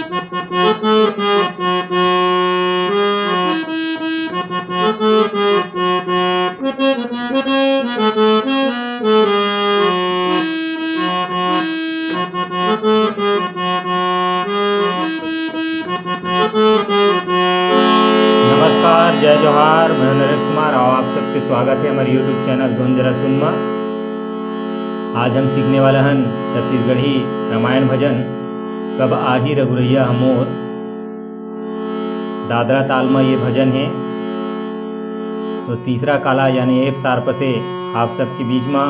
नमस्कार, जय जोहार। मैं नरेश कुमार और आप सबके स्वागत है हमारे यूट्यूब चैनल धुन जरा सुनमा। आज हम सीखने वाले हैं छत्तीसगढ़ी रामायण भजन कब आही रघुरैया हमोर। दादरा ताल में ये भजन है। तो तीसरा काला यानी एफ शार्प से आप सबके बीच में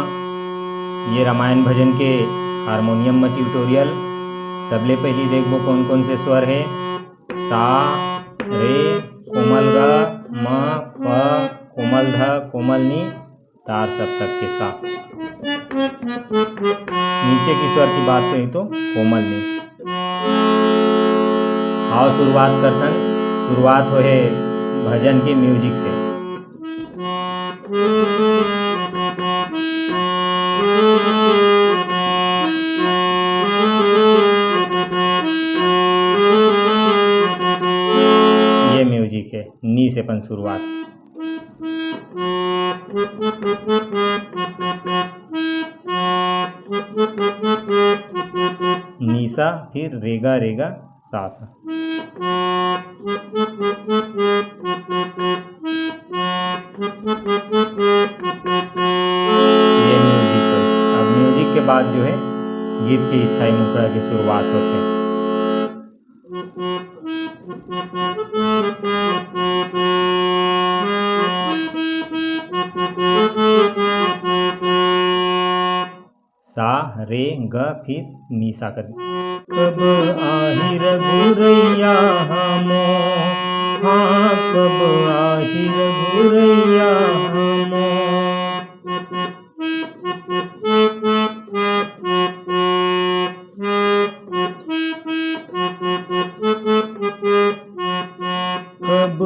ये रामायण भजन के हारमोनियम में ट्यूटोरियल। सबले पहली देखबो कौन कौन से स्वर है। सा, रे, कोमल ग, म, प, कोमल ध, कोमल नी, तार सप्तक के सा। नीचे की स्वर की बात करें तो कोमल नी। आओ शुरुआत करथन। शुरुआत हो है भजन के म्यूजिक से। ये म्यूजिक है। नी से अपन शुरुआत। नीसा, फिर रेगा रेगा सा सा। ये म्यूजिक है। अब म्यूजिक के बाद जो है गीत के स्थाई मुखड़ा की शुरुआत होती है। सा, रे, ग, फिर नीसा कर। कब आही रघुरैया हमो, हाँ कब आही रघुरैया हमो। कब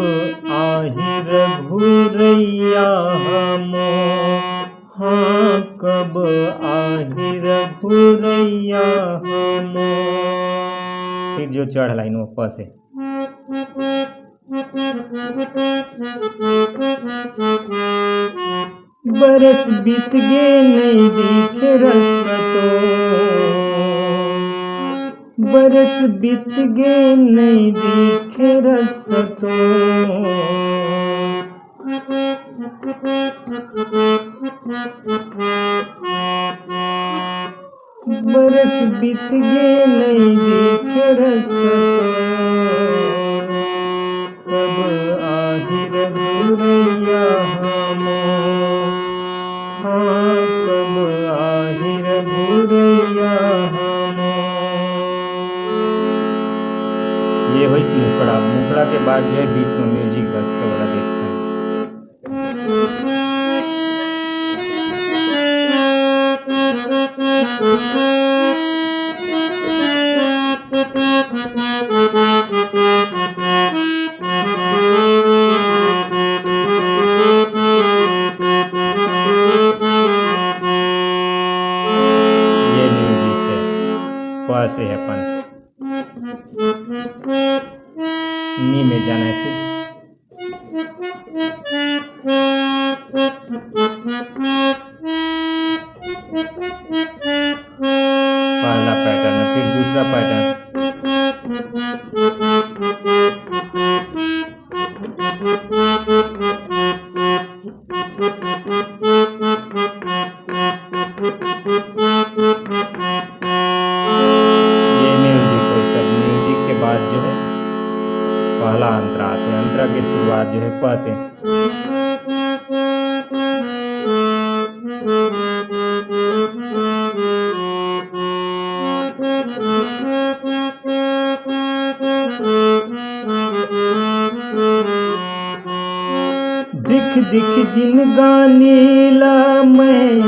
आही रघुरैया हमो, हाँ कब आही रघुरैया हमो। फिर जो चढ़ लाइन वो प से। बरस बीत गे नहीं दिखे रास्ता तो, बरस बीत गे नहीं दिखे रास्ता तो। बरस बीत गे नहीं दिखे रास्ता तो। कब आही रघुरैया हमो, हाँ कब आही रघुरैया हमो। ये हो इस मुखड़ा। मुखड़ा के बाद जो है बीच में म्यूजिक बजते वाला देखते हैं। ये म्यूजिक है। प से है अपन। नी में जाना है फिर। पहला पैटर्न, फिर दूसरा पैटर्न। ये म्यूजिक है। सब म्यूजिक के बाद जो है पहला अंतरा आता है। अंतरा की शुरुआत जो है प से। दिख दिख जिन गाने ला मैं,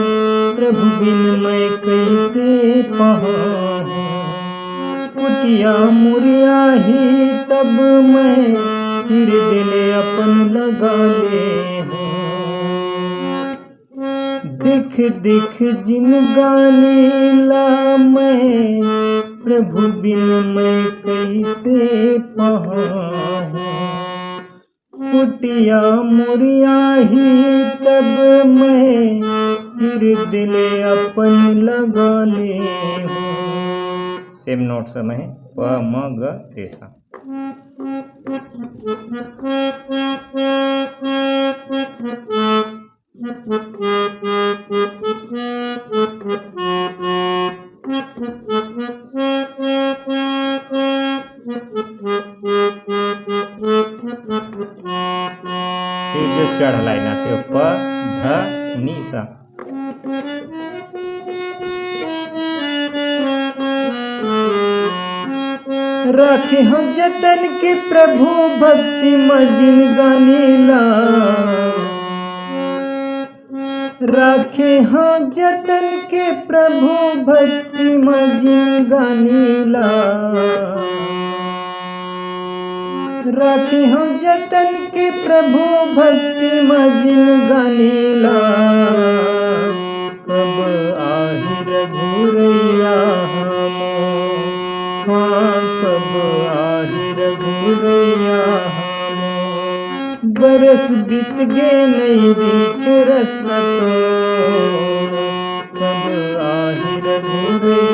प्रभु बिन मैं कैसे पहाऊं। कुटिया मुरिया ही तब मैं, फिर दिल अपन लगा ले हूँ। दिख दिख जिन गाने ला मैं, प्रभु बिन मैं कैसे पाऊँ। कुटिया मुरिया ही तब मैं फिर दिल अपन लगा ले हूँ। सेम नोट समय प म ग रे सा। फिर जो चढ़ लाइना थे प ध नि सा। राखे हम जतन के प्रभु भक्ति मजिन गानेला। राखे हम जतन के प्रभु भक्ति मजिन गानेला। राखे हम जतन के प्रभु भक्ति मजिन गानेला। कब आहि रघुरैया हमो, हाँ कब आहि रघुरैया हमो। बरस बीत गए नहीं दिखे रास्ता तो, कब आहि रघुरैया